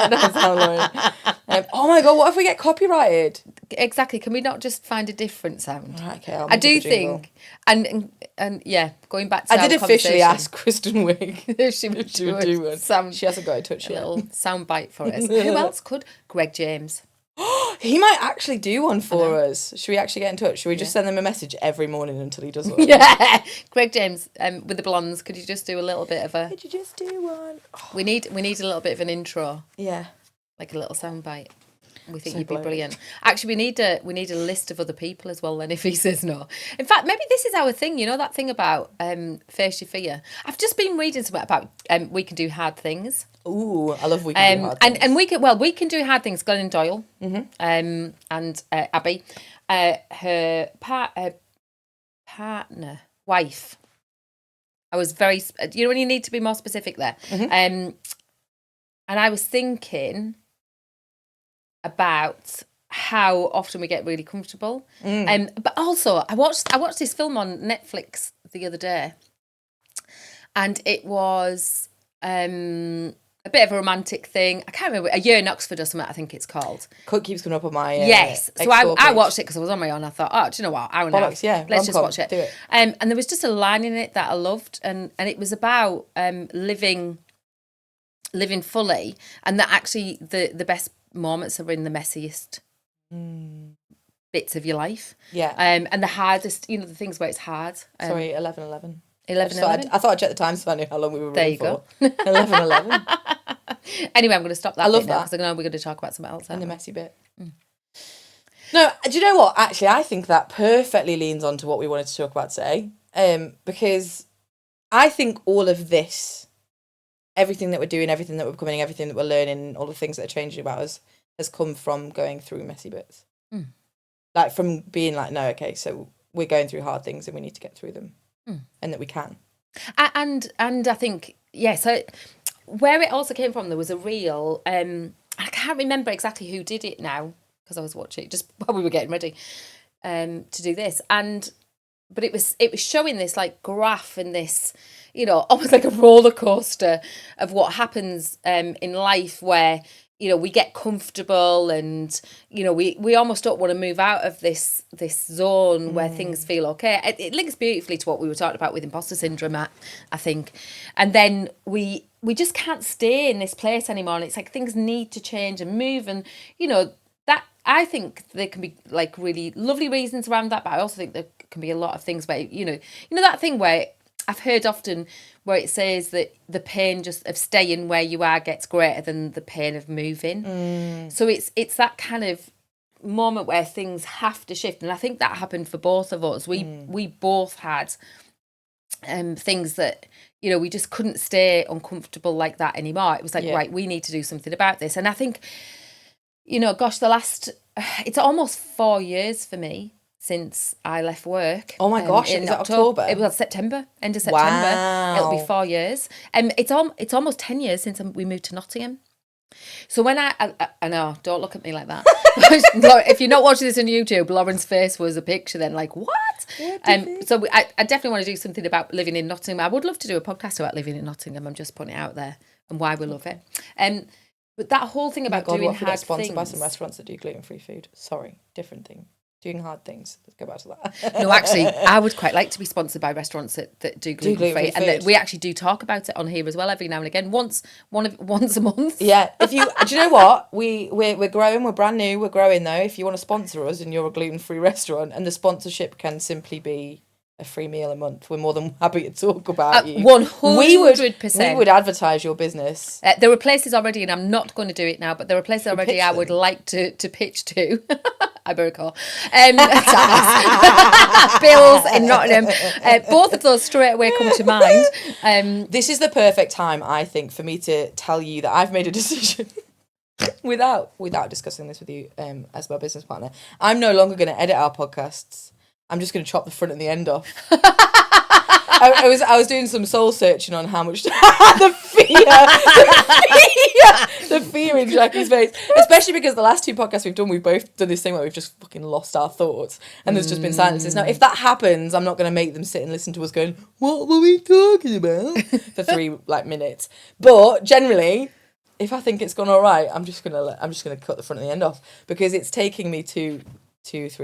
That does sound annoying. Oh my God, what if we get copyrighted? Exactly. Can we not just find a different sound? Right, okay, I'll I make up do a jingle. think, and yeah, going back to I did our officially conversation, ask Kristen Wiig if she would do one. sound, She hasn't got in touch a yet. little sound bite for us. Who else could? Greg James. He might actually do one for us. Should we actually get in touch? Should we just send them a message every morning until he does one? Yeah, Greg James with the blondes. Could you just do a little bit of a? Could you just do one? Oh. We need a little bit of an intro. Yeah, like a little sound bite. We think So you'd be bloated. brilliant. Actually, we need a list of other people as well. Then, if he says no, in fact, maybe this is our thing. You know that thing about face your fear. I've just been reading something about we can do hard things. Ooh, I love we can do hard things. And we can do hard things. Glennon Doyle, and Abby, her partner, wife. I was very, you know, when you need to be more specific there. And I was thinking about how often we get really comfortable. But also, I watched this film on Netflix the other day, and it was a bit of a romantic thing. I can't remember, A Year in Oxford or something, I think it's called. Cook keeps coming up on my yes. So Explore I page. watched it because I was on my own. I thought, oh, do you know what? Hour and a half. Bollocks, yeah, Let's just rom-com, watch it. do it. And there was just a line in it that I loved, and it was about living fully, and that actually the best moments are in the messiest bits of your life. Yeah. And the hardest, you know, the things where it's hard. Sorry, 11:11. 11:11. I thought I checked the time so I knew how long we were There running you go. for. 11:11. Anyway, I'm going to stop that. I love bit now that. because I know we're going to talk about something else. And the messy bit. No, do you know what? Actually, I think that perfectly leans on to what we wanted to talk about today. Because I think all of this, everything that we're doing, everything that we're becoming, everything that we're learning, all the things that are changing about us, has come from going through messy bits. Like from being like, no, okay, so we're going through hard things and we need to get through them, and that we can. And I think, yeah, so where it also came from, there was a reel, I can't remember exactly who did it now, because I was watching it just while we were getting ready to do this. But it was showing this like graph and this, you know, almost like a roller coaster of what happens in life where, you know, we get comfortable and, you know, we almost don't want to move out of this zone where things feel okay. It links beautifully to what we were talking about with imposter syndrome, I think. And then we just can't stay in this place anymore. And it's like things need to change and move. And, you know, that I think there can be like really lovely reasons around that. But I also think there can be a lot of things where, you know that thing where I've heard often where it says that the pain just of staying where you are gets greater than the pain of moving. So it's that kind of moment where things have to shift, and I think that happened for both of us. We both had things that, you know, we just couldn't stay uncomfortable like that anymore. It was like, right, we need to do something about this. And I think, you know, gosh, it's almost 4 years for me since I left work. Oh my gosh, in is it October? It was September, end of September. Wow. It'll be 4 years. It's almost 10 years since we moved to Nottingham. So when I know, don't look at me like that. If you're not watching this on YouTube, Lauren's face was a picture then like, what? So I definitely want to do something about living in Nottingham. I would love to do a podcast about living in Nottingham. I'm just putting it out there and why we love it. But that whole thing about doing what if we hard get sponsored things. by some restaurants that do gluten-free food? Sorry, different thing. Doing hard things. Let's go back to that. No, actually, I would quite like to be sponsored by restaurants that do gluten-free. And that we actually do talk about it on here as well every now and again, once a month. Yeah. Do you know what? We're growing, we're brand new, we're growing though. If you want to sponsor us and you're a gluten-free restaurant, and the sponsorship can simply be a free meal a month, we're more than happy to talk about you. 100%. We would advertise your business. There are places already, and I'm not going to do it now, but there are places already I would like to pitch to. I better call. Bills in Nottingham. Both of those straight away come to mind. This is the perfect time, I think, for me to tell you that I've made a decision without discussing this with you as my business partner. I'm no longer going to edit our podcasts. I'm just going to chop the front and the end off. I was doing some soul searching on how much the fear in Jackie's face, especially because the last two podcasts we've done, we've both done this thing where we've just fucking lost our thoughts and there's just been silences. Now, if that happens, I'm not going to make them sit and listen to us going, "What were we talking about?" for 3 minutes. But generally, if I think it's gone all right, I'm just gonna cut the front and the end off, because it's taking me 2-3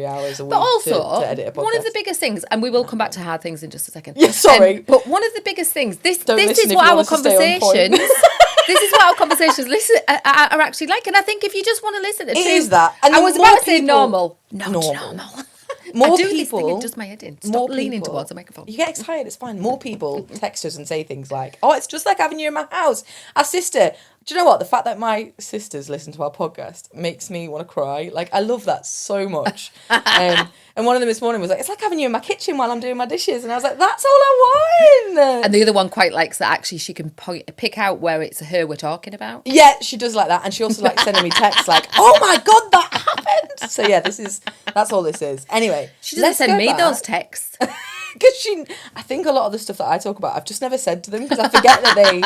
hours a week But also, to edit a podcast. one of the biggest things, and we will come back to hard things in just a second. Yeah, sorry. But one of the biggest things, this Don't is listen if what you our want us to stay on point. conversations, this is what our conversations are actually like. And I think if you just want to listen to It is that. And I the was more about to say people- normal. Not Normal. normal. More I do people, this thing and just my head in. Stop leaning towards the microphone. You get excited, it's fine. More people text us and say things like, "Oh, it's just like having you in my house." Our sister, do you know what? The fact that my sisters listen to our podcast makes me want to cry. Like, I love that so much. And one of them this morning was like, "It's like having you in my kitchen while I'm doing my dishes," and I was like, "That's all I want." And the other one quite likes that actually she can pick out where it's her we're talking about. Yeah, she does like that, and she also likes sending me texts like, "Oh my god, that happened." So yeah, that's all this is. Anyway, She doesn't send me those texts. Because I think a lot of the stuff that I talk about, I've just never said to them, because I forget that they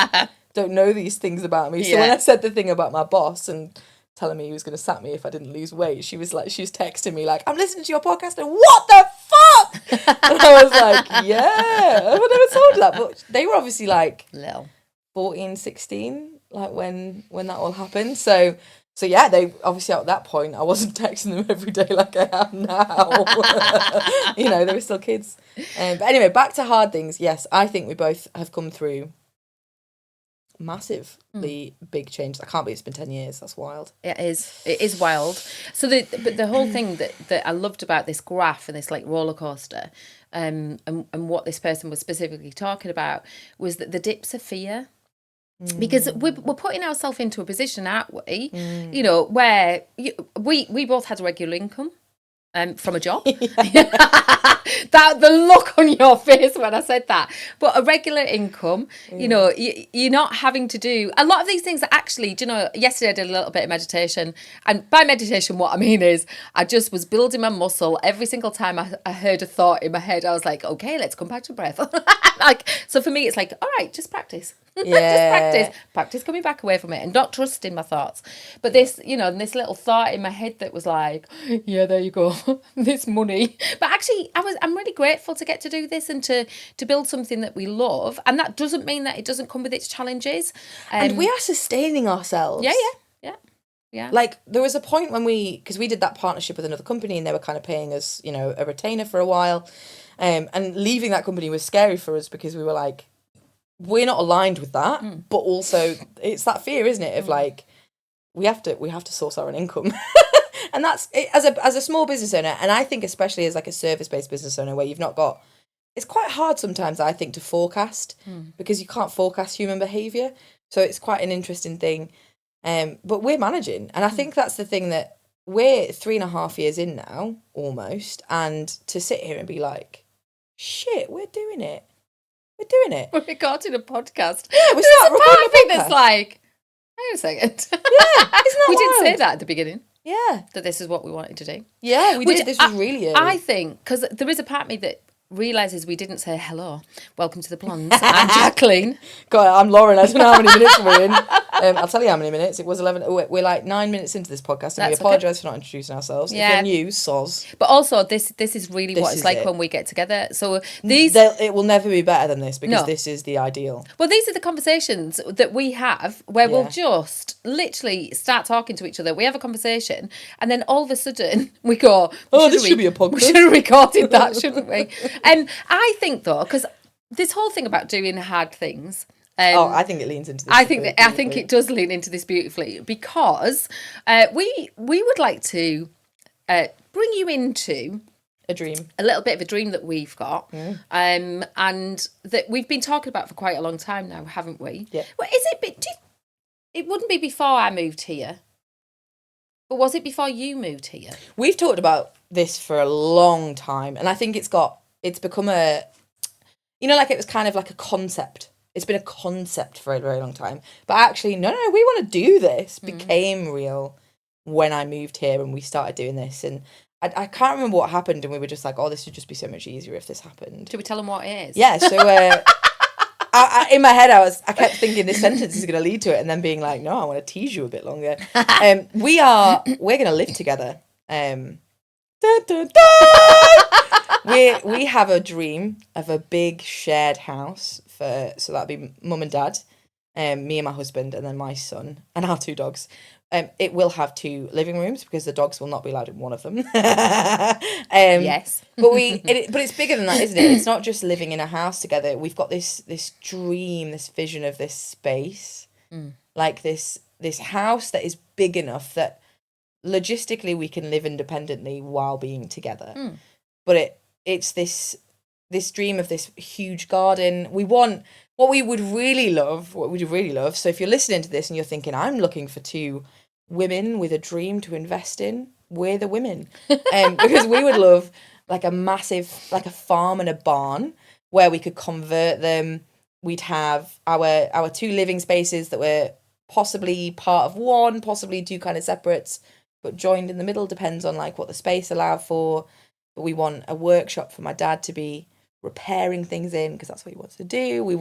don't know these things about me. So when I said the thing about my boss and telling me he was going to sack me if I didn't lose weight, she was texting me like, "I'm listening to your podcast and what the fuck?" And I was like, yeah, I've never told you that. But they were obviously like Little. 14, 16, like when that all happened. So yeah, they obviously at that point I wasn't texting them every day like I am now. You know, they were still kids. But anyway, back to hard things. Yes, I think we both have come through massively big changes. I can't believe it's been 10 years. That's wild. It is wild. So the whole thing that I loved about this graph and this like roller coaster, and what this person was specifically talking about was that the dips of fear. Because we're putting ourselves into a position, aren't we? You know, where we both had a regular income from a job. That the look on your face when I said that. But a regular income, you know, you're not having to do a lot of these things. That actually, do you know, yesterday I did a little bit of meditation, and by meditation, what I mean is I just was building my muscle. Every single time I heard a thought in my head, I was like, okay, let's come back to breath. Like, so for me, it's like, all right, just practice. Just practice coming back away from it and not trusting my thoughts. But this, you know, this little thought in my head that was like, yeah, there you go, this money. But actually, I'm really grateful to get to do this and to build something that we love. And that doesn't mean that it doesn't come with its challenges. And we are sustaining ourselves. Yeah. Like, there was a point when because we did that partnership with another company and they were kind of paying us, you know, a retainer for a while. And leaving that company was scary for us because we were like, we're not aligned with that. But also it's that fear, isn't it? Of like, we have to source our own income. And that's it, as a small business owner. And I think especially as like a service-based business owner where you've not got, it's quite hard sometimes, I think, to forecast because you can't forecast human behavior. So it's quite an interesting thing. But we're managing. And I think that's the thing, that we're 3.5 years in now, almost. And to sit here and be like, shit, we're doing it. We're recording a podcast. Yeah, we There's start a part recording of me a podcast. that's like, hang on a second. Yeah, isn't that We didn't say wild? that at the beginning, Yeah. that this is what we wanted to do. Yeah, we did. This was really early. I think, because there is a part of me that realises we didn't say hello, welcome to the Blondes. I'm Jacqueline. God, I'm Lauren. I don't know how many minutes we're in. I'll tell you how many minutes. It was 11. We're like 9 minutes into this podcast, and That's we apologise for not introducing ourselves. Yeah. If you're new, soz. But also, this is really This what it's is like it. when we get together. So these, It will never be better than this because No. this is the ideal. well, these are the conversations that we have where we'll Yeah. just literally start talking to each other. We have a conversation, and then all of a sudden we go, Oh, this should be a podcast. We should have recorded that, shouldn't we? And I think though, because this whole thing about doing hard things. I think it leans into this. I think it does lean into this beautifully because we would like to bring you into a dream. a little bit of a dream that we've got, and that we've been talking about for quite a long time now, haven't we? Yeah. Well, it wouldn't be before I moved here, but was it before you moved here? We've talked about this for a long time, and I think it's become a, you know, like it was kind of like a concept. It's been a concept for a very long time. But actually, no, we want to do this. Became real when I moved here and we started doing this. And I can't remember what happened, and we were just like, oh, this would just be so much easier if this happened. Should we tell them what it is? Yeah, so I in my head, I kept thinking this sentence is going to lead to it, and then being like, no, I want to tease you a bit longer. We're going to live together. Dun, dun, dun! We have a dream of a big shared house so that'd be mum and dad, me and my husband, and then my son and our 2 dogs. It will have 2 living rooms because the dogs will not be allowed in one of them. Yes. But but it's bigger than that, isn't it? It's not just living in a house together. We've got this dream, this vision of this space, like this house that is big enough that logistically we can live independently while being together. But it's this dream of this huge garden. We want what we would really love. So if you're listening to this and you're thinking, I'm looking for 2 women with a dream to invest in, we're the women. Because we would love like a massive, like a farm and a barn where we could convert them. We'd have our 2 living spaces that were possibly part of one, possibly 2 kind of separates, but joined in the middle, depends on like what the space allowed for. But we want a workshop for my dad to be repairing things in, because that's what he wants to do. He's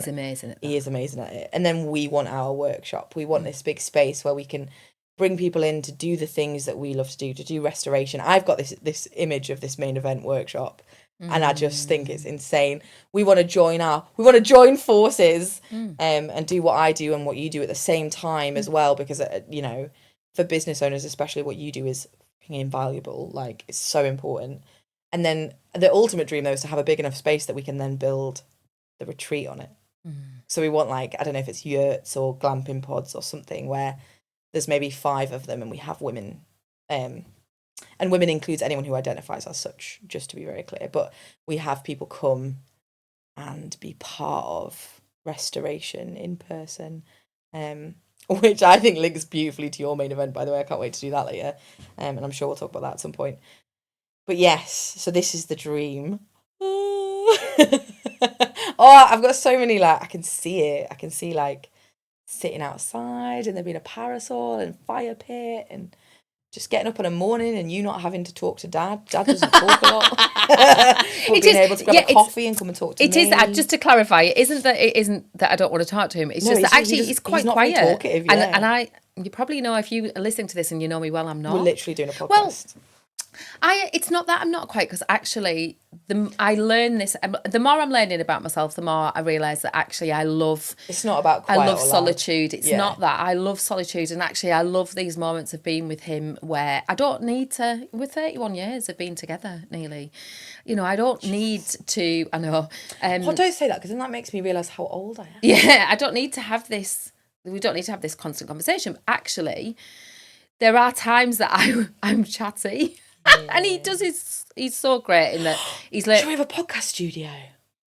amazing at that. He is amazing at it. And then we want our workshop. We want this big space where we can bring people in to do the things that we love to do restoration. I've got this image of this main event workshop, and I just think it's insane. We want to join forces, and do what I do and what you do at the same time as well, because for business owners especially, what you do is invaluable. Like, it's so important. And then the ultimate dream, though, is to have a big enough space that we can then build the retreat on it. So we want, like, I don't know if it's yurts or glamping pods or something where there's maybe 5 of them and we have women. And women includes anyone who identifies as such, just to be very clear. But we have people come and be part of restoration in person, which I think links beautifully to your main event, by the way. I can't wait to do that later. And I'm sure we'll talk about that at some point. But yes, so this is the dream. I've got so many, like, I can see it. I can see, like, sitting outside and there being a parasol and fire pit and just getting up in the morning and you not having to talk to Dad. Dad doesn't talk a lot. But being able to grab a coffee and come and talk to me. It is that, just to clarify, it isn't that I don't want to talk to him. It's just that actually he's quite quiet. Very talkative, yeah. And you probably know, if you are listening to this and you know me well, I'm not. We're literally doing a podcast. Well, it's not that I'm not quite, because actually I learn this. The more I'm learning about myself, the more I realise that actually I love. It's not about quiet. I love solitude. It's not that. I love solitude, and actually I love these moments of being with him where I don't need to. We're 31 years of being together, nearly. I don't need to. I know. Don't say that, because then that makes me realise how old I am. Yeah, I don't need to have this. We don't need to have this constant conversation. But actually, there are times that I'm chatty. And he does he's so great in that he's like, should we have a podcast studio?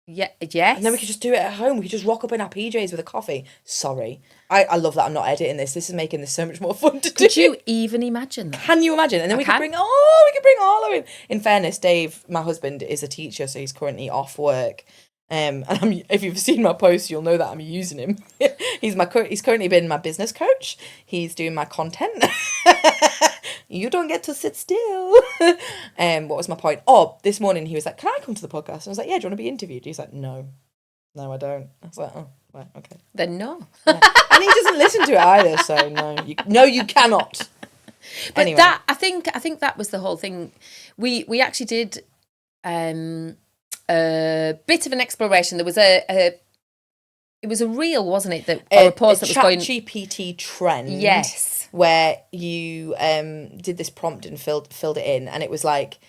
Yeah, yes. And then we could just do it at home. We could just rock up in our PJs with a coffee. Sorry. I love that I'm not editing this. This is making this so much more fun to do. Could you even imagine that? Can you imagine? And then we could bring Arlo in. In fairness, Dave, my husband, is a teacher, so he's currently off work. And if you've seen my posts, you'll know that I'm using him. He's currently been my business coach. He's doing my content. You don't get to sit still. What was my point? This morning he was like, can I come to the podcast? And I was like, yeah, do you want to be interviewed? He's like, no, I don't. I was like, oh, right, okay. Then no. Yeah. And he doesn't listen to it either, so no, you cannot. But anyway. that, I think that was the whole thing. We actually did a bit of an exploration. There was it was a reel, wasn't it? Or a post that was going. ChatGPT trend. Yes. Where you did this prompt and filled it in, and it was like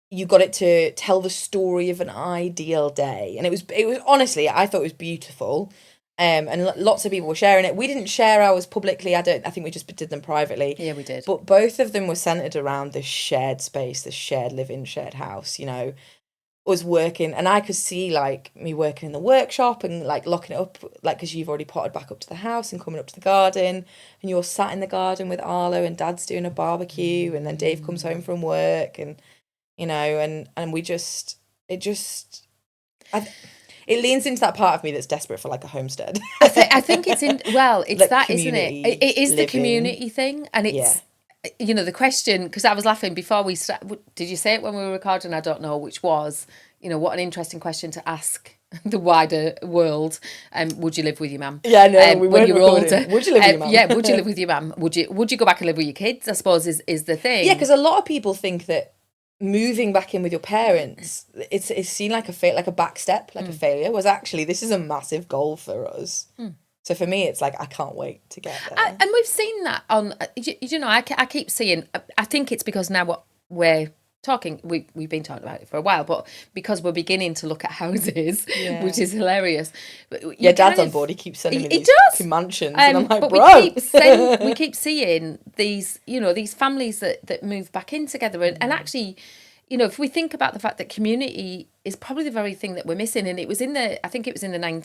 you got it to tell the story of an ideal day, and it was honestly, I thought it was beautiful, and lots of people were sharing it. We didn't share ours publicly. I think we just did them privately. Yeah, we did. But both of them were centered around this shared space, this shared living, shared house. Was working, and I could see like me working in the workshop and like locking it up, like, because you've already potted back up to the house and coming up to the garden, and you're sat in the garden with Arlo and Dad's doing a barbecue, and then Dave comes home from work, and and we just it leans into that part of me that's desperate for like a homestead. I think it's in it's like that, isn't it? It is living. The community thing, and it's the question, because I was laughing before we started. Did you say it when we were recording? I don't know, which was, what an interesting question to ask the wider world. Would you live with your mum? Yeah, no, we when weren't you're older. Would you live with your mum? Yeah, would you live with your mum? Would you go back and live with your kids? I suppose is the thing. Yeah, because a lot of people think that moving back in with your parents, it's seen like a back step, like a failure. Was actually, this is a massive goal for us. So for me, it's like, I can't wait to get there. And we've seen that on, I keep seeing, I think it's because now what we're talking, we've been talking about it for a while, but because we're beginning to look at houses, which is hilarious. Dad's on board. He keeps sending me these fucking mansions, and I'm like, but bro. we keep seeing these, these families that move back in together, and actually, if we think about the fact that community is probably the very thing that we're missing, and I think it was in the late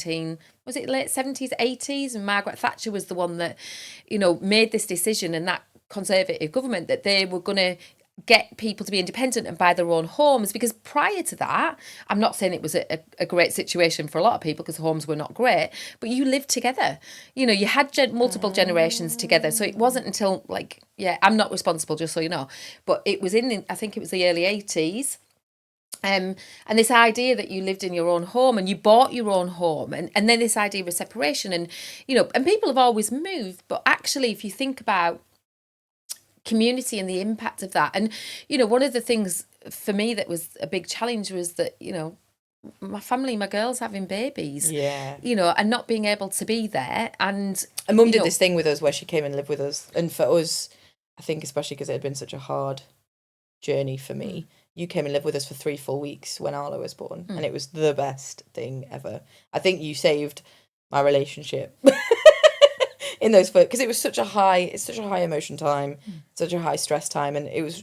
70s, 80s, and Margaret Thatcher was the one that, made this decision, and that Conservative government, that they were going to get people to be independent and buy their own homes, because prior to that, I'm not saying it was a great situation for a lot of people, because homes were not great, but you lived together, you had multiple generations together. So it wasn't until I'm not responsible, just so you know, but it was I think it was the early 80s. And this idea that you lived in your own home and you bought your own home, and then this idea of separation, and and people have always moved, but actually if you think about community and the impact of that, and one of the things for me that was a big challenge was that my family, my girls having babies, and not being able to be there, and Mum did this thing with us where she came and lived with us, and for us, I think especially because it had been such a hard journey for me, you came and lived with us for 3 full weeks when Arlo was born, and it was the best thing ever. I think you saved my relationship in those, because it was such a high emotion time, such a high stress time, and it was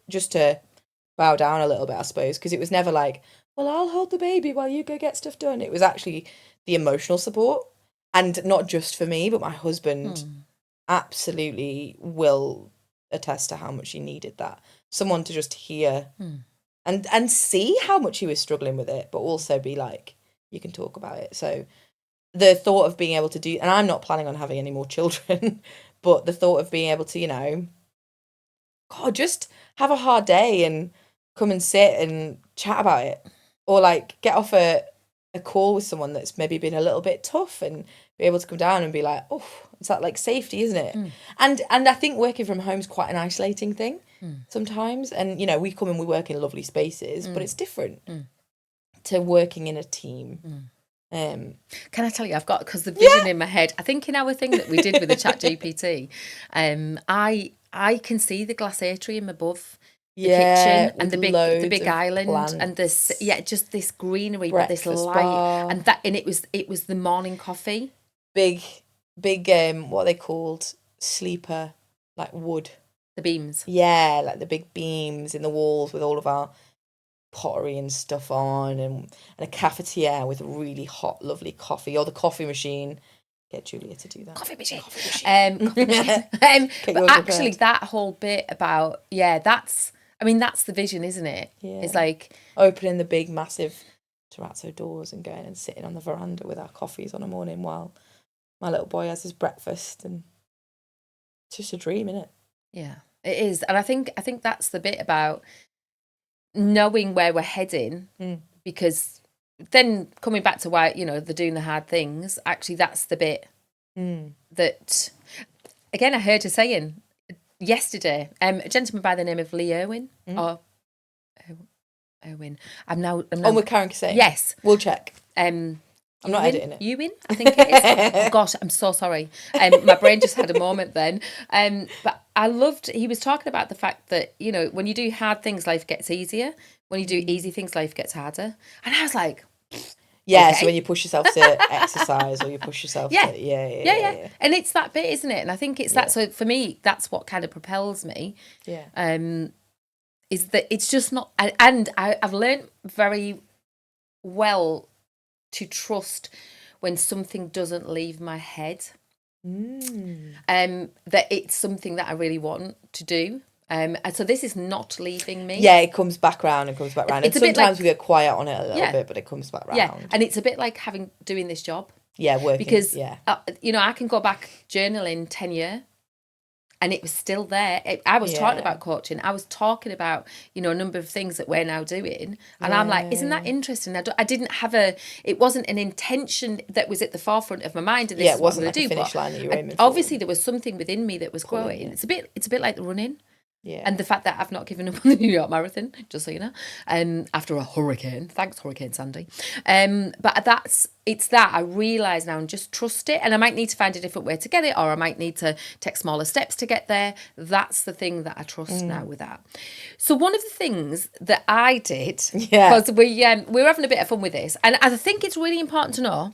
just to bow down a little bit, I suppose, because it was never like, well, I'll hold the baby while you go get stuff done. It was actually the emotional support, and not just for me, but my husband absolutely will attest to how much he needed that. Someone to just hear and see how much he was struggling with it, but also be like, you can talk about it. So the thought of being able to do, and I'm not planning on having any more children, but the thought of being able to, just have a hard day and come and sit and chat about it, or get off a call with someone that's maybe been a little bit tough, and be able to come down and be like, oh, it's that safety, isn't it? And I think working from home is quite an isolating thing sometimes, and we come and we work in lovely spaces, but it's different to working in a team. Can I tell you, I've got, because the vision in my head, I think in our thing that we did with the chat GPT, I can see the glass atrium above the kitchen, and the big island plants, and this just this greenery, breakfast, but this light bar. And it was the morning coffee, big what are they called, sleeper, wood, the beams, the big beams in the walls with all of our pottery and stuff on, and a cafetiere with really hot lovely coffee, or the coffee machine. Get Julia to do that. Coffee machine. But actually that whole bit about that's the vision, isn't it? It's like opening the big massive terrazzo doors and going and sitting on the veranda with our coffees on a morning while my little boy has his breakfast, and it's just a dream, isn't it? Yeah, it is. And I think that's the bit about knowing where we're heading, because then coming back to why they're doing the hard things, actually that's the bit that, again, I heard her saying yesterday, a gentleman by the name of Lee Irwin, or Owen. I'm now with Karen Cassay. Yes, we'll check. I'm not editing it. Ewan, I think it is. Oh gosh, I'm so sorry. My brain just had a moment then. But I loved, he was talking about the fact that, when you do hard things, life gets easier. When you do easy things, life gets harder. And I was like, okay. So when you push yourself to exercise, or you push yourself to, yeah. And it's that bit, isn't it? And I think it's that. So for me, that's what kind of propels me. Yeah. Is that it's just not, and I've learned very well to trust when something doesn't leave my head, that it's something that I really want to do, and so this is not leaving me. It comes back round, and sometimes we get quiet on it a little bit, but it comes back round. And it's a bit like doing this job, working, because I can go back journaling 10 years and it was still there. I was talking about coaching. I was talking about, a number of things that we're now doing. And I'm like, isn't that interesting? I didn't have it wasn't an intention that was at the forefront of my mind. And this is what I'm going to do. Finish line that you were aiming for. Obviously, there was something within me that was growing. It's a bit like running. Yeah. And the fact that I've not given up on the New York Marathon, just so you know, after a hurricane. Thanks, Hurricane Sandy. But it's that I realise now and just trust it. And I might need to find a different way to get it, or I might need to take smaller steps to get there. That's the thing that I trust now with that. So one of the things that I did, because we were having a bit of fun with this, and I think it's really important to know,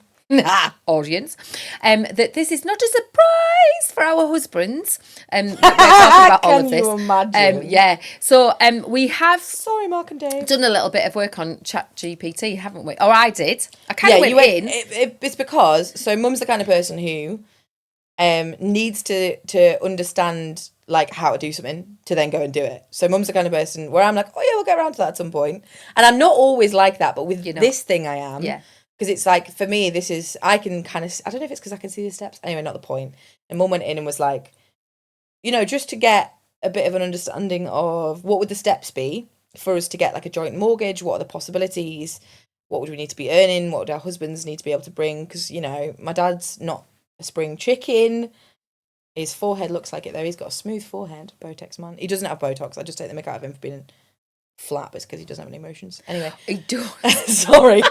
audience, that this is not a surprise for our husbands. That we're talking about all of this. Can you imagine? Yeah. So we have Mark and Dave done a little bit of work on ChatGPT, haven't we? Or I did. I kind of went in. It's because Mum's the kind of person who needs to understand like how to do something to then go and do it. So Mum's the kind of person where I'm like, oh yeah, we'll get around to that at some point. And I'm not always like that, but with this thing I am. Yeah. Because it's like, for me, I can kind of, I don't know if it's because I can see the steps. Anyway, not the point. And Mum went in and was like, just to get a bit of an understanding of what would the steps be for us to get like a joint mortgage, what are the possibilities, what would we need to be earning, what would our husbands need to be able to bring, because, my dad's not a spring chicken. His forehead looks like it, though. He's got a smooth forehead, Botox man. He doesn't have Botox. I just take the mick out of him for being flat, but it's because he doesn't have any emotions. Anyway. He does. Sorry.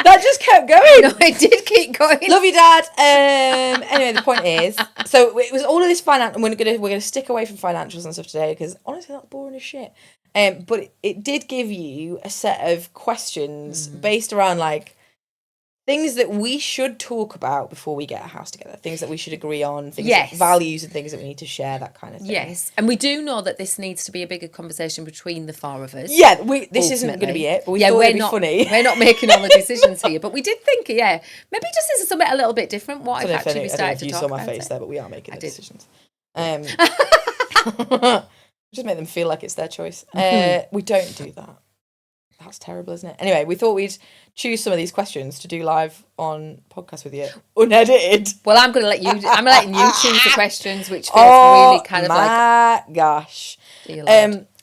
That just kept going. No, it did keep going. Love you, Dad. Anyway, the point is, so it was all of this finance, and we're gonna stick away from financials and stuff today because honestly, that's boring as shit. But it did give you a set of questions based around like things that we should talk about before we get a house together, things that we should agree on, values and things that we need to share, that kind of thing. Yes, and we do know that this needs to be a bigger conversation between the four of us. Yeah, this isn't going to be it, but we thought it'd be funny. We're not making all the decisions here, but we did think, maybe just this is something a little bit different. What if actually we started to talk about it? You saw my face there, but we are making the decisions. Just make them feel like it's their choice. We don't do that. That's terrible, isn't it? Anyway, we thought we'd choose some of these questions to do live on podcast with you, unedited. Well, I'm letting you choose the questions, which feels really kind of like. Oh my gosh!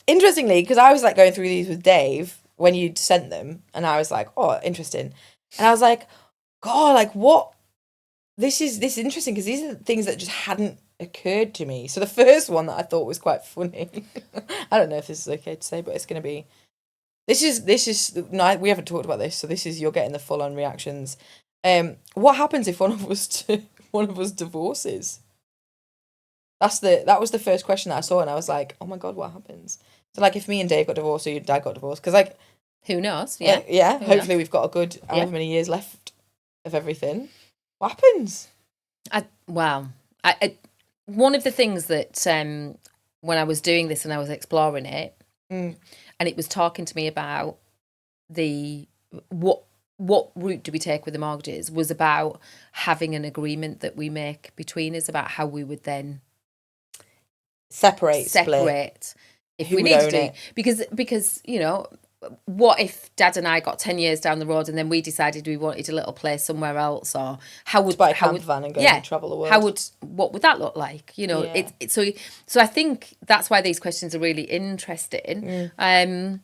Interestingly, because I was like going through these with Dave when you'd sent them, and I was like, oh, interesting, and I was like, God, like what? This is interesting because these are things that just hadn't occurred to me. So the first one that I thought was quite funny. I don't know if this is okay to say, but it's going to be. This is no, we haven't talked about this, so this is you're getting the full on reactions. What happens if one of us divorces? That was the first question that I saw, and I was like, oh my God, what happens? So like, if me and Dave got divorced or your dad got divorced, because like, who knows? Yeah. Hopefully, we've got a good however many years left of everything. What happens? One of the things that when I was doing this and I was exploring it. And it was talking to me about what route do we take with the mortgages, was about having an agreement that we make between us about how we would then separate if we need to do it. Because what if Dad and I got 10 years down the road and then we decided we wanted a little place somewhere else, or how would buy a camper van and go and travel the world? What would that look like? So I think that's why these questions are really interesting. I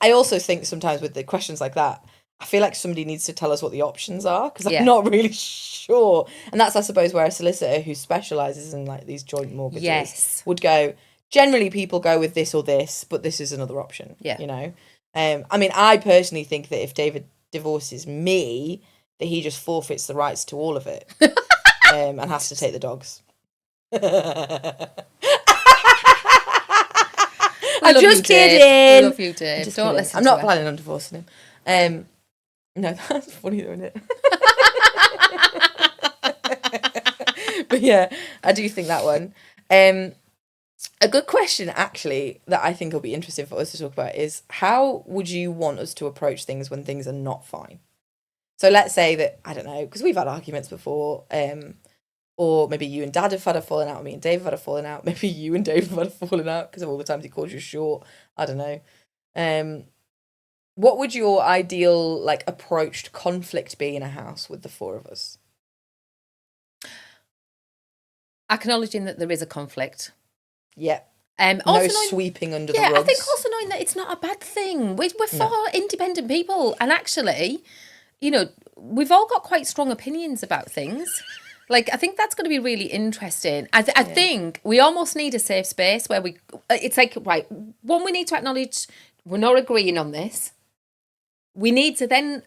also think sometimes with the questions like that, I feel like somebody needs to tell us what the options are, because I'm not really sure. And that's, I suppose, where a solicitor who specialises in like these joint mortgages would go, generally people go with this or this, but this is another option. I mean, I personally think that if David divorces me, that he just forfeits the rights to all of it and has to take the dogs. I'm just kidding. I love you, Dave. Don't listen. I'm not planning on divorcing him. No, that's funny though, isn't it? But yeah, I do think that one. A good question, actually, that I think will be interesting for us to talk about is, how would you want us to approach things when things are not fine? So let's say that, I don't know, because we've had arguments before, or maybe you and Dad have had a falling out, or me and Dave have had a falling out, maybe you and Dave have had a falling out because of all the times he called you short. I don't know. What would your ideal, like, approach to conflict be in a house with the four of us? Acknowledging that there is a conflict. Yeah. Also sweeping under the rugs. Yeah, I think also knowing that it's not a bad thing. We're four independent people, and actually, we've all got quite strong opinions about things. Like, I think that's going to be really interesting. I think we almost need a safe space where it's like, right, one, we need to acknowledge we're not agreeing on this. We need to then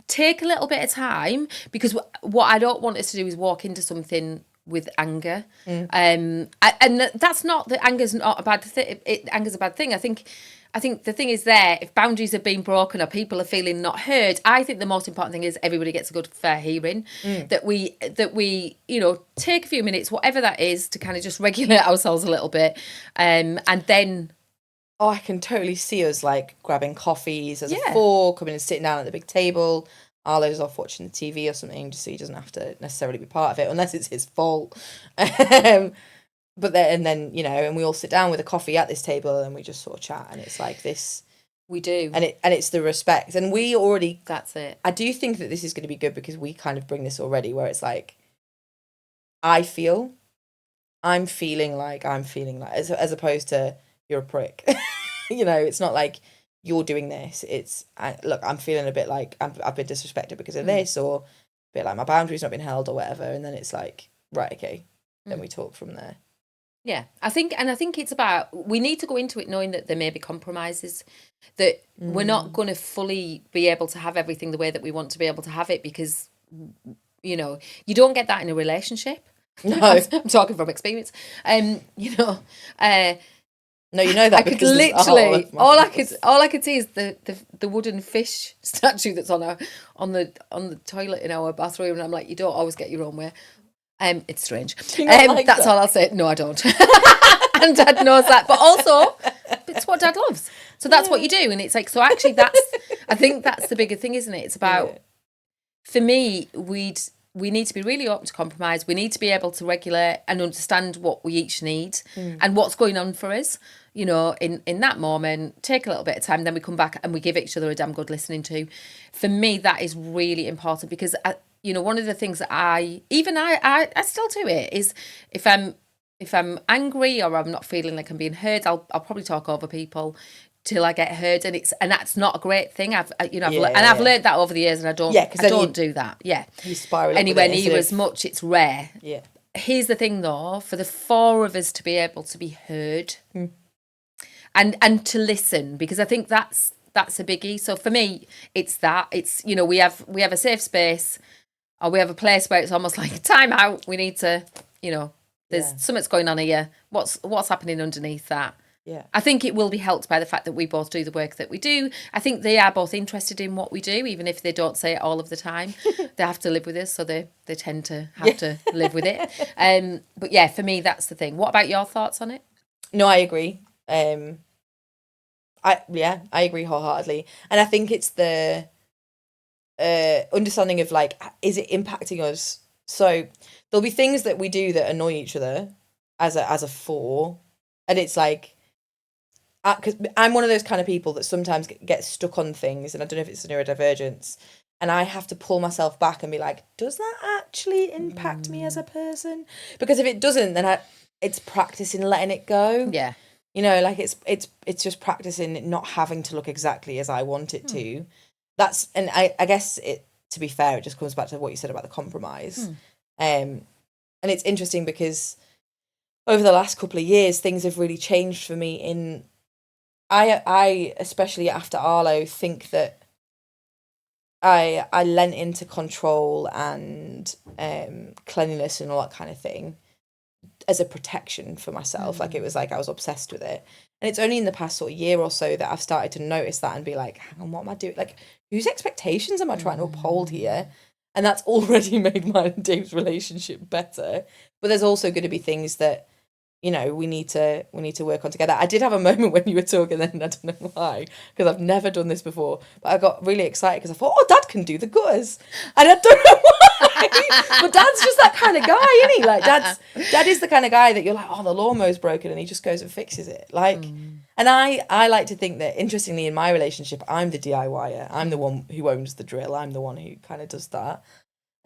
take a little bit of time, because what I don't want us to do is walk into something with anger. And that's not that anger's not a bad thing. Anger's a bad thing. I think the thing is, there, if boundaries have been broken or people are feeling not heard, I think the most important thing is everybody gets a good fair hearing. That we take a few minutes, whatever that is, to kind of just regulate ourselves a little bit, and then. Oh, I can totally see us like grabbing coffees as a four, coming and sitting down at the big table. Arlo's off watching the TV or something, just so he doesn't have to necessarily be part of it, unless it's his fault. But then, and we all sit down with a coffee at this table and we just sort of chat, and it's like this. We do. And it's the respect. And we already... That's it. I do think that this is going to be good, because we kind of bring this already, where it's like, I'm feeling like, as opposed to, you're a prick. It's not like you're doing this. It's, look, I'm feeling a bit like I've been disrespected because of this, or a bit like my boundaries not been held or whatever. And then it's like, right, okay, then we talk from there. Yeah, I think it's about, we need to go into it knowing that there may be compromises, that we're not going to fully be able to have everything the way that we want to be able to have it, because, you don't get that in a relationship. No. I'm talking from experience. No, that I could literally all I could see is the wooden fish statue that's on the toilet in our bathroom, and I'm like, you don't always get your own way. It's strange. That's all I'll say. No, I don't. And Dad knows that, but also it's what Dad loves. So that's what you do, and it's like, so actually I think that's the bigger thing, isn't it? It's about, for me, we need to be really open to compromise. We need to be able to regulate and understand what we each need and what's going on for us, in that moment. Take a little bit of time, then we come back and we give each other a damn good listening to. For me, that is really important, because one of the things that I still do it is, if I'm angry or I'm not feeling like I'm being heard, I'll probably talk over people till I get heard, and that's not a great thing. I've learned that over the years, and I don't do that. Yeah, you spiral anywhere near as much. It's rare. Yeah. Here's the thing, though: for the four of us to be able to be heard, and to listen, because I think that's a biggie. So for me, it's that. It's we have a safe space, or we have a place where it's almost like time out. We need to, there's something's going on here. What's happening underneath that? Yeah. I think it will be helped by the fact that we both do the work that we do. I think they are both interested in what we do, even if they don't say it all of the time. They have to live with us, so they tend to have to live with it. But yeah, for me, that's the thing. What about your thoughts on it? No, I agree. I agree wholeheartedly. And I think it's the understanding of, like, is it impacting us? So there'll be things that we do that annoy each other as a four, and it's like, because I'm one of those kind of people that sometimes get stuck on things, and I don't know if it's a neurodivergence, and I have to pull myself back and be like, does that actually impact me as a person? Because if it doesn't, then it's practicing letting it go. Yeah. Like it's just practicing it not having to look exactly as I want it to. That's, and I guess it, to be fair, it just comes back to what you said about the compromise. And it's interesting because over the last couple of years, things have really changed for me in, I especially after Arlo, think that I lent into control and cleanliness and all that kind of thing as a protection for myself. Like, it was like I was obsessed with it. And it's only in the past sort of year or so that I've started to notice that and be like, hang on, what am I doing? Like, whose expectations am I trying to uphold here? And that's already made my and Dave's relationship better. But there's also going to be things that, we need to work on together. I did have a moment when you were talking, and I don't know why, because I've never done this before, but I got really excited because I thought, oh, Dad can do the gutters. And I don't know why, but Dad's just that kind of guy, isn't he? Like, Dad is the kind of guy that you're like, oh, the lawnmower's broken, and he just goes and fixes it. Like, and I like to think that, interestingly, in my relationship, I'm the DIYer. I'm the one who owns the drill. I'm the one who kind of does that.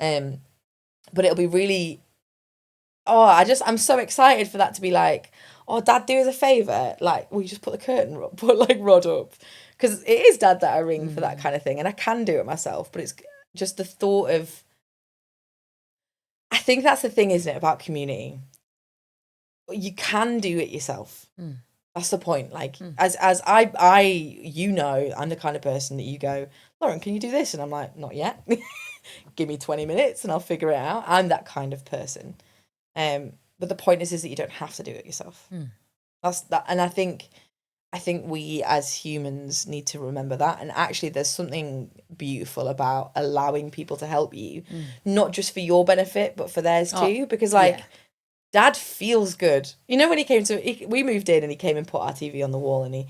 But it'll be really, I'm so excited for that to be like, oh, Dad, do us a favour. Like, will you just put the curtain rod up? Because it is Dad that I ring for that kind of thing. And I can do it myself. But it's just the thought of, think that's the thing, isn't it, about community? You can do it yourself. That's the point. Like, as I, you know, I'm the kind of person that you go, Lauren, can you do this? And I'm like, not yet. Give me 20 minutes and I'll figure it out. I'm that kind of person. But the point is that you don't have to do it yourself. That's that. And I think we as humans need to remember that. And actually there's something beautiful about allowing people to help you, not just for your benefit, but for theirs too. Because like, Dad feels good. You know, when we moved in and he came and put our TV on the wall and he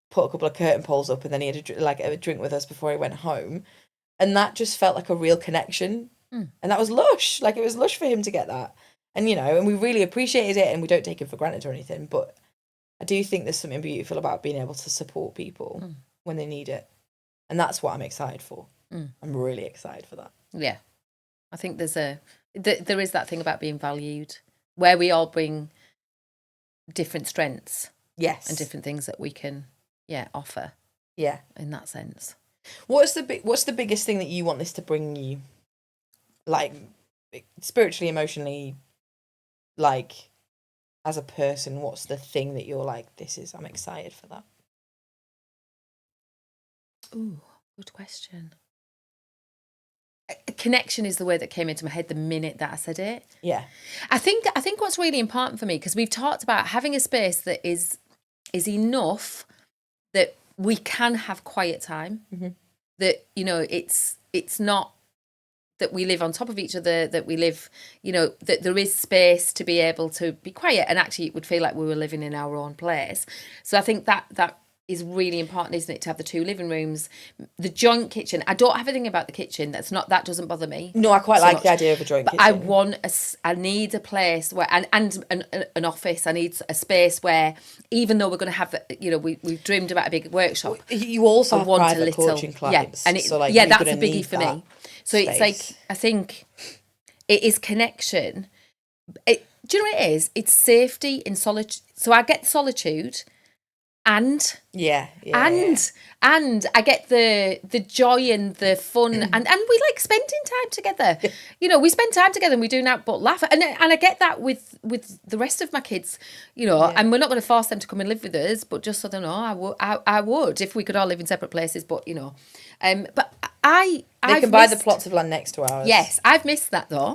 put a couple of curtain poles up and then he had a drink with us before he went home. And that just felt like a real connection. And that was lush. Like, it was lush for him to get that. And, you know, and we really appreciated it and we don't take it for granted or anything. But I do think there's something beautiful about being able to support people when they need it. And that's what I'm excited for. I'm really excited for that. Yeah. I think there is that thing about being valued, where we all bring different strengths. Yes. And different things that we can, offer. Yeah. In that sense. What's the biggest thing that you want this to bring you? Like, spiritually, emotionally, like, as a person, what's the thing that you're like, I'm excited for that? Ooh, good question. Connection is the word that came into my head the minute that I said it. Yeah. I think what's really important for me, because we've talked about having a space that is enough that we can have quiet time, that, you know, it's not that we live on top of each other, that we live, you know, that there is space to be able to be quiet, and actually it would feel like we were living in our own place. So I think that is really important, isn't it, to have the 2 living rooms, the joint kitchen. I don't have anything about the kitchen that doesn't bother me. No, I quite like the idea of a joint kitchen. I need a place where, and an office. I need a space where, even though we're going to have, you know, we've dreamed about a big workshop. You also have private coaching clients. Yeah, and so like, that's a biggie for me. So space. It's like, I think it is connection. Do you know what it is? It's safety in solitude. So I get solitude. And and I get the joy and the fun and we like spending time together. You know, we spend time together and we do now but laugh. And I get that with the rest of my kids, you know, and we're not going to force them to come and live with us, but just so they know, I would if we could all live in separate places, but you know. But they can buy the plots of land next to ours. Yes, I've missed that though.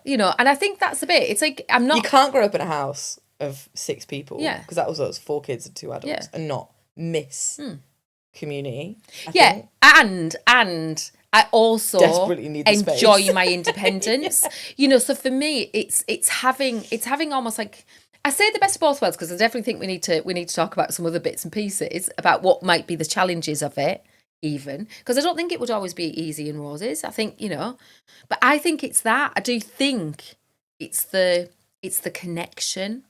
You know, and I think that's a bit, it's like, I'm not. You can't grow up in a house of 6 people, because that was us, 4 kids and 2 adults, and not miss community. I think. And I also desperately need the enjoy space. my independence. You know, so for me, it's having almost like, I say the best of both worlds, because I definitely think we need to talk about some other bits and pieces about what might be the challenges of it, even because I don't think it would always be easy and roses. I think, you know, but I think it's that. I do think it's the connection.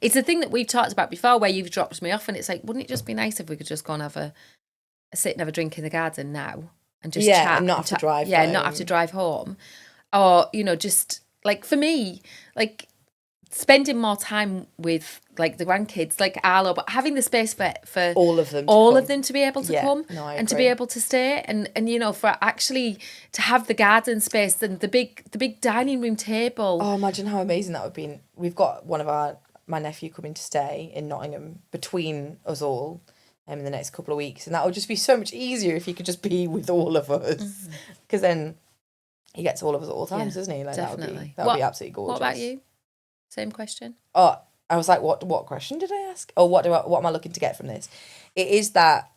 It's the thing that we've talked about before, where you've dropped me off and it's like, wouldn't it just be nice if we could just go and have a sit and have a drink in the garden now and just chat and not have to drive home. Not have to drive home, or, you know, just like, for me, like spending more time with like the grandkids, like Arlo, but having the space for all of them to be able to come and to be able to stay, and you know, for actually to have the garden space and the big dining room table. Oh, imagine how amazing that would be. We've got my nephew coming to stay in Nottingham between us all in the next couple of weeks, and that would just be so much easier if he could just be with all of us, because then he gets all of us at all times, doesn't he? Like, definitely. that would be absolutely gorgeous. What about you? Same question. Oh, I was like, what question did I ask? Oh, what am I looking to get from this? It's that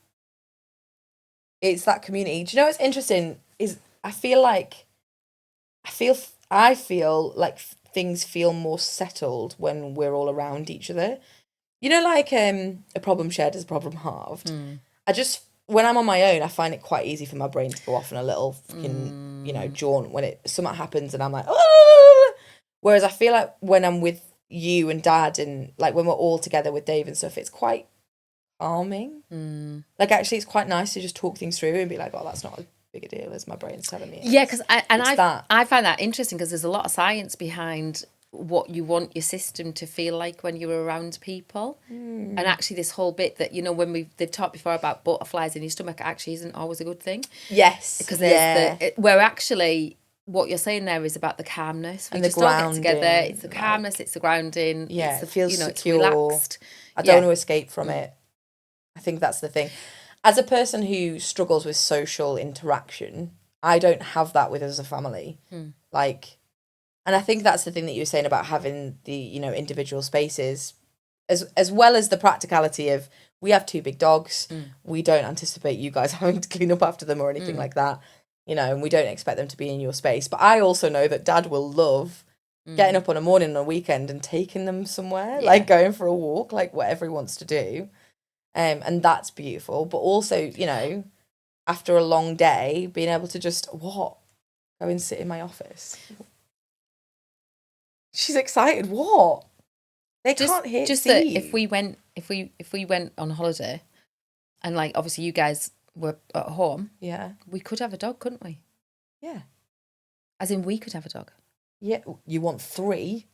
community. Do you know what's interesting is I feel like things feel more settled when we're all around each other. You know, like a problem shared is a problem halved. When I'm on my own, I find it quite easy for my brain to go off on a little fucking, you know, jaunt when something happens and I'm like, oh. Whereas I feel like when I'm with you and Dad and like when we're all together with Dave and stuff, it's quite calming. Like, actually, it's quite nice to just talk things through and be like, oh, that's not as big a deal as my brain's telling me. Yeah, because I find that interesting, because there's a lot of science behind what you want your system to feel like when you're around people. And actually this whole bit that, you know, when they've talked before about butterflies in your stomach actually isn't always a good thing. Yes. Because there's where actually what you're saying there is about the calmness. We And the just don't get together. grounding, It's the calmness, it's the grounding. Yeah, it's the, it feels it's secure. relaxed. I don't want to escape from it. I think that's the thing. As a person who struggles with social interaction, I don't have that with us as a family. Like, and I think that's the thing that you were saying about having the, you know, individual spaces, as well as the practicality of, we have 2 big dogs. We don't anticipate you guys having to clean up after them or anything like that, you know, and we don't expect them to be in your space. But I also know that Dad will love getting up on a morning on a weekend and taking them somewhere, like going for a walk, like whatever he wants to do. And that's beautiful. But also, you know, after a long day, being able to just, go and sit in my office. She's excited. What? They can't hear. Just see that you. if we went on holiday, and like obviously you guys were at home, we could have a dog, couldn't we? Yeah. As in, we could have a dog. Yeah. You want 3?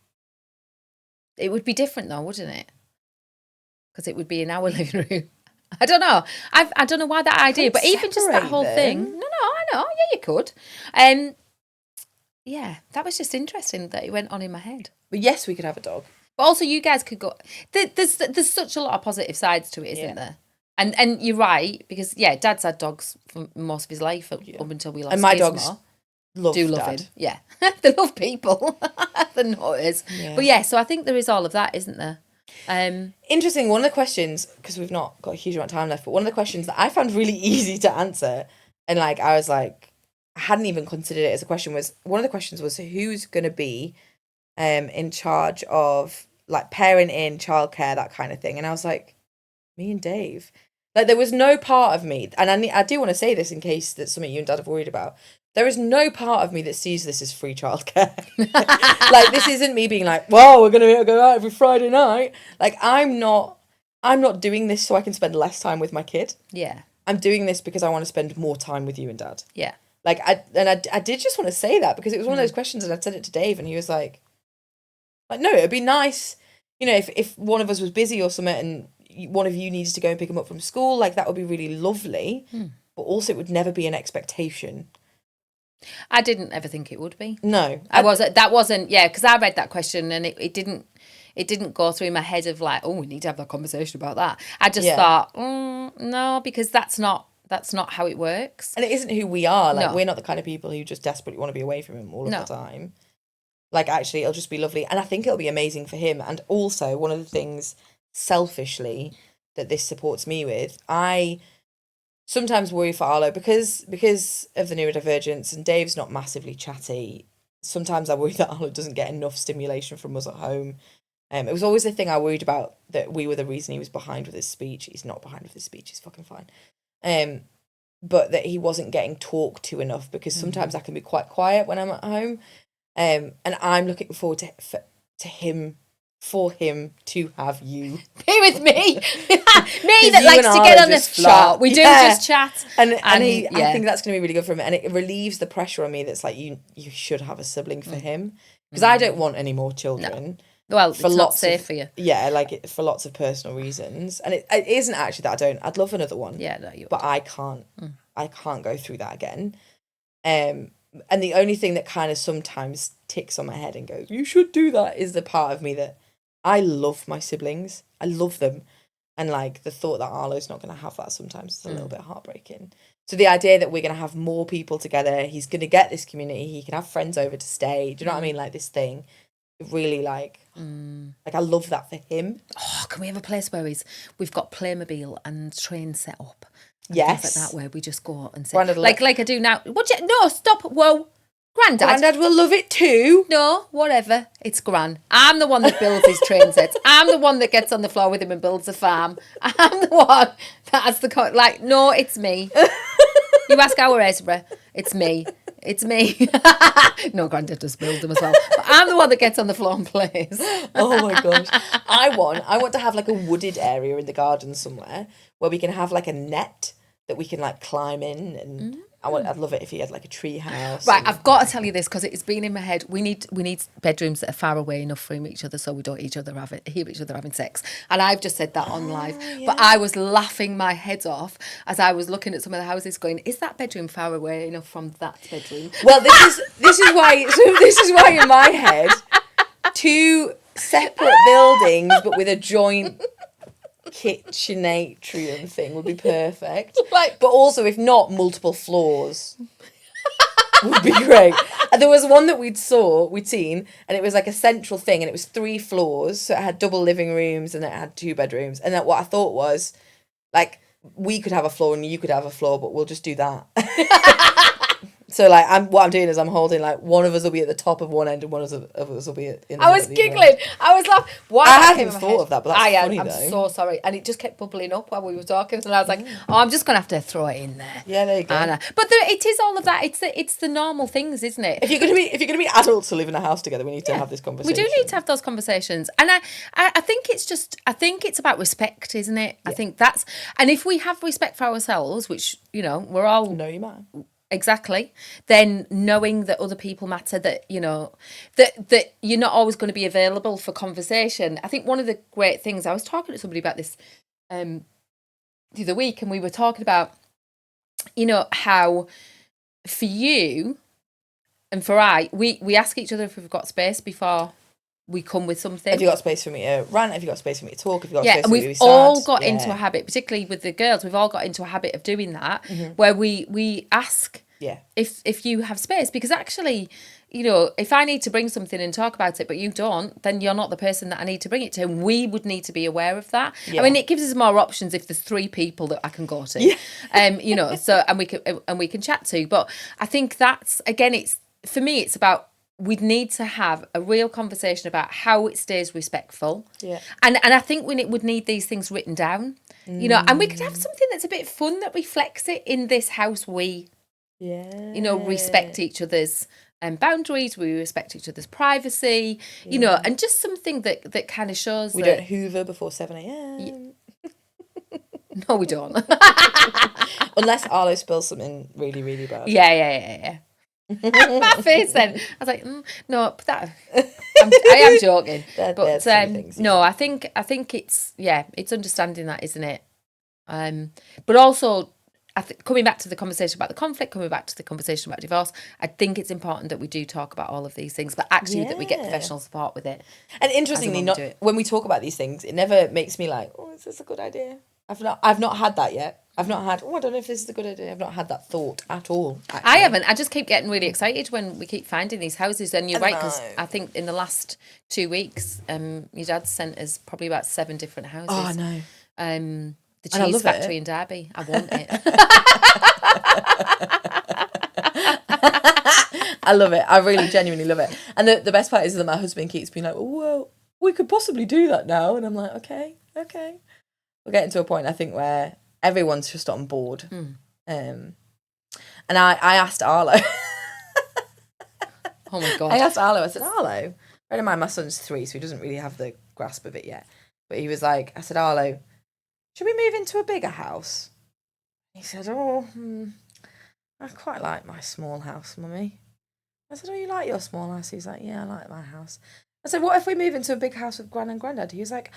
It would be different though, wouldn't it? Because it would be in our living room. I don't know. I don't know why that idea, but even just that whole thing. No, I know. Yeah, you could. Yeah, that was just interesting that it went on in my head. But yes, we could have a dog. But also, you guys could go. There's such a lot of positive sides to it, isn't there? And you're right, because Dad's had dogs for most of his life up until we lost. And my dogs love him. Yeah, they love people. They're nutters. Yeah. But so I think there is all of that, isn't there? Interesting. One of the questions, because we've not got a huge amount of time left, but one of the questions that I found really easy to answer, and like I was like, I hadn't even considered it as a question, was one of the questions was, who's going to be in charge of like parenting, childcare, that kind of thing. And I was like, me and Dave. Like, there was no part of me, and I do want to say this in case that's something you and Dad have worried about. There is no part of me that sees this as free childcare. Like, this isn't me being like, well, we're going to go out every Friday night. Like, I'm not doing this so I can spend less time with my kid. Yeah. I'm doing this because I want to spend more time with you and Dad. Yeah. Like, I did just want to say that, because it was one of those questions, and I said it to Dave, and he was like, no, it'd be nice, you know, if one of us was busy or something and one of you needs to go and pick him up from school, like, that would be really lovely. But also, it would never be an expectation. I didn't ever think it would be. No. That wasn't, because I read that question and it didn't go through my head of like, oh, we need to have that conversation about that. I just thought, no, because that's not how it works. And it isn't who we are. Like, we're not the kind of people who just desperately want to be away from him all of the time. Like, actually, it'll just be lovely. And I think it'll be amazing for him. And also, one of the things, selfishly, that this supports me with, I sometimes worry for Arlo because of the neurodivergence, and Dave's not massively chatty. Sometimes I worry that Arlo doesn't get enough stimulation from us at home. It was always the thing I worried about, that we were the reason he was behind with his speech. He's not behind with his speech. He's fucking fine. But that he wasn't getting talked to enough, because sometimes I can be quite quiet when I'm at home. And I'm looking forward to him, for him to have you. Be with me. Me that likes to get on this shot. We do just chat. And I think that's going to be really good for him. And it relieves the pressure on me that's like, you should have a sibling for him. Because I don't want any more children. No. Well, it's not safe for you. Yeah, like, for lots of personal reasons. And it isn't actually that I don't. I'd love another one. Yeah, no, you would. But I can't. I can't go through that again. And the only thing that kind of sometimes ticks on my head and goes, you should do that, is the part of me that I love my siblings. I love them. And like, the thought that Arlo's not going to have that sometimes is a little bit heartbreaking. So the idea that we're going to have more people together, he's going to get this community, he can have friends over to stay. Do you know what I mean? Like, this thing, really like I love that for him. Oh, can we have a place where we've got Playmobil and train set up? Yes. Things like that, where we just go and sit. Like I do now. No, stop. Whoa. Grandad will love it too. No, whatever. It's Gran. I'm the one that builds his train sets. I'm the one that gets on the floor with him and builds a farm. I'm the one that has the... Like, no, it's me. You ask our Ezra. It's me. It's me. No, Grandad does build them as well. But I'm the one that gets on the floor and plays. Oh my gosh. I want to have like a wooded area in the garden somewhere where we can have like a net that we can like climb in, and I'd love it if he had like a tree house. Right, I've got to tell you this because it's been in my head. We need bedrooms that are far away enough from each other so we don't hear each other having sex. And I've just said that on live. Yeah. But I was laughing my head off as I was looking at some of the houses going, is that bedroom far away enough from that bedroom? Well, this is why in my head, 2 separate buildings but with a joint kitchen atrium thing would be perfect. Like, but also, if not, multiple floors would be great. And there was one that we'd seen, and it was like a central thing, and it was 3 floors, so it had double living rooms and it had 2 bedrooms. And that what I thought was, like, we could have a floor and you could have a floor, but we'll just do that. So, like, what I'm doing is I'm holding, like, one of us will be at the top of one end and one of us will be in the middle. I was giggling. I was laughing. Why I hadn't thought of that, but that's funny, I'm though. so sorry. And it just kept bubbling up while we were talking. And I was like, I'm just going to have to throw it in there. Yeah, there you go. But it is all of that. It's the normal things, isn't it? If you're gonna be adults who live in a house together, we need to have this conversation. We do need to have those conversations. And I think it's about respect, isn't it? Yeah. I think that's, and if we have respect for ourselves, which, we're all... Know your man. Exactly. Then knowing that other people matter, that, that you're not always going to be available for conversation. I think one of the great things, I was talking to somebody about this the other week, and we were talking about, how for you and for we ask each other if we've got space before we come with something. Have you got space for me to rant? Have you got space for me to talk? Have you got space and for me to be we've sad? all got into a habit, particularly with the girls, we've all got into a habit of doing that, where we ask if you have space, because actually, if I need to bring something and talk about it, but you don't, then you're not the person that I need to bring it to. And we would need to be aware of that. Yeah. I mean, it gives us more options if there's 3 people that I can go to, so, and we can chat to. But I think that's, again, for me, it's about, we'd need to have a real conversation about how it stays respectful. Yeah. And I think we would need these things written down, and we could have something that's a bit fun that reflects it. In this house, we, respect each other's boundaries, we respect each other's privacy, and just something that kind of shows we don't hoover before 7 a.m. No, we don't. Unless Arlo spills something really, really bad. Yeah. My face then. I was like, no, but that I am joking. But things, no, I think it's understanding that, isn't it? But also, coming back to the conversation about the conflict, coming back to the conversation about divorce, I think it's important that we do talk about all of these things, but actually that we get professional support with it. And interestingly, when we talk about these things, it never makes me like, oh, is this a good idea? I've not had that yet. I've not had, I don't know if this is a good idea. I've not had that thought at all. Actually. I haven't. I just keep getting really excited when we keep finding these houses. And you're right, because I think in the last 2 weeks, your dad sent us probably about 7 different houses. Oh, I know. The cheese factory in Derby. I want it. I love it. I really genuinely love it. And the best part is that my husband keeps being like, oh, well, we could possibly do that now. And I'm like, okay. We're getting to a point, I think, where everyone's just on board. And I asked Arlo. Oh, my God. I asked Arlo, I said, Arlo, bear in mind my son's 3, so he doesn't really have the grasp of it yet. But he was like, I said, Arlo, should we move into a bigger house? He said, I quite like my small house, Mummy. I said, oh, you like your small house? He's like, yeah, I like my house. I said, what if we move into a big house with Gran and Grandad? He was like,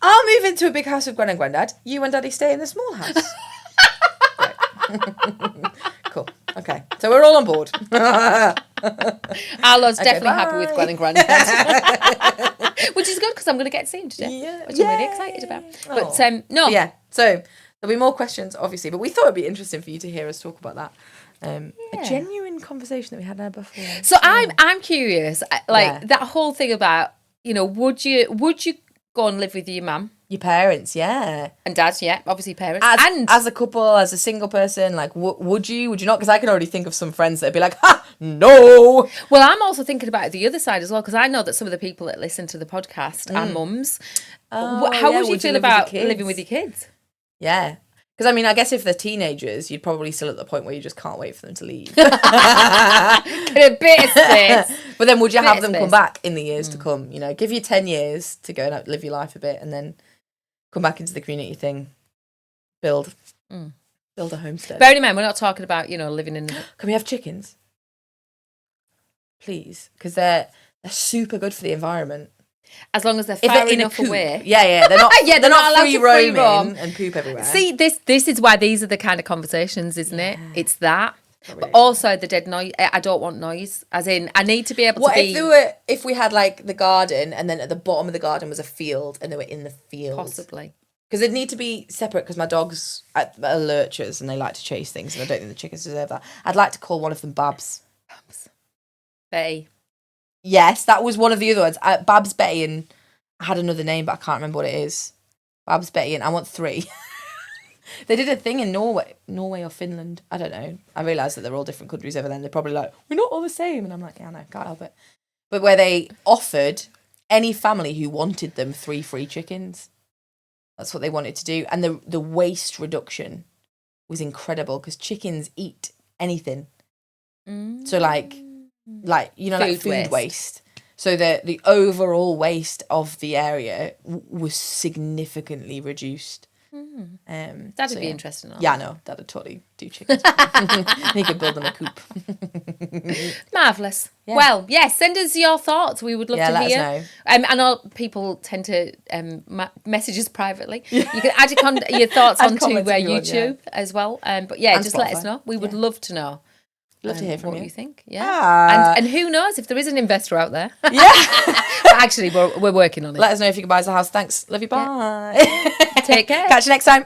I'll move into a big house with Gran and Grandad. You and Daddy stay in the small house. Cool. Okay. So we're all on board. Arlo's definitely happy with Gran and Grandad. Which is good, because I'm going to get to see him today. Which I'm really excited about. But no. Yeah. So there'll be more questions, obviously. But we thought it'd be interesting for you to hear us talk about that. A genuine conversation that we had there before. So I'm curious, that whole thing about, would you go and live with your mum? Your parents, yeah. And dad, yeah, obviously parents. And as a couple, as a single person, like, would you not? Because I can already think of some friends that'd be like, ha, no. Well, I'm also thinking about the other side as well, because I know that some of the people that listen to the podcast are mums. How would you feel about living with your kids? Yeah. Because, I mean, I guess if they're teenagers, you'd probably still at the point where you just can't wait for them to leave. Get a bit of space. But then would you have them come back in the years to come? Give you 10 years to go and live your life a bit and then come back into the community thing. Build. Build a homestead. Bearing in mind, we're not talking about, living in... Can we have chickens? Please. Because they're super good for the environment. As long as they're far enough away. Yeah. They're not, Yeah, they're not allowed free to free roam. roaming and poop everywhere. See, this is why these are the kind of conversations, isn't it? It's that. But also the dead noise. I don't want noise. As in, I need to be able to be... if we had like the garden and then at the bottom of the garden was a field and they were in the field? Possibly. Because they'd need to be separate because my dogs are lurchers and they like to chase things and I don't think the chickens deserve that. I'd like to call one of them Babs. Betty. Yes, that was one of the other ones. Babs, Betty, and I had another name, but I can't remember what it is. Babs, Betty, and I want 3. They did a thing in Norway or Finland. I don't know. I realised that they're all different countries over there. They're probably like, we're not all the same. And I'm like, yeah, no, can't help it. But where they offered any family who wanted them 3 free chickens. That's what they wanted to do. And the waste reduction was incredible because chickens eat anything. So like food waste. So the overall waste of the area was significantly reduced. That'd be interesting. Yeah, no, that'd totally do chickens. You could build them a coop. Marvellous. Yeah. Well, yes, send us your thoughts. We would love to hear. Let us know. I know people tend to message us privately. You can add your thoughts onto YouTube as well. But yeah, and just Spotify. Let us know. We would love to know. Love to hear from what you think. Yeah. And who knows if there is an investor out there. Yeah. But actually, we're working on it. Let us know if you can buy us a house. Thanks. Love you. Bye. Yeah. Take care. Catch you next time.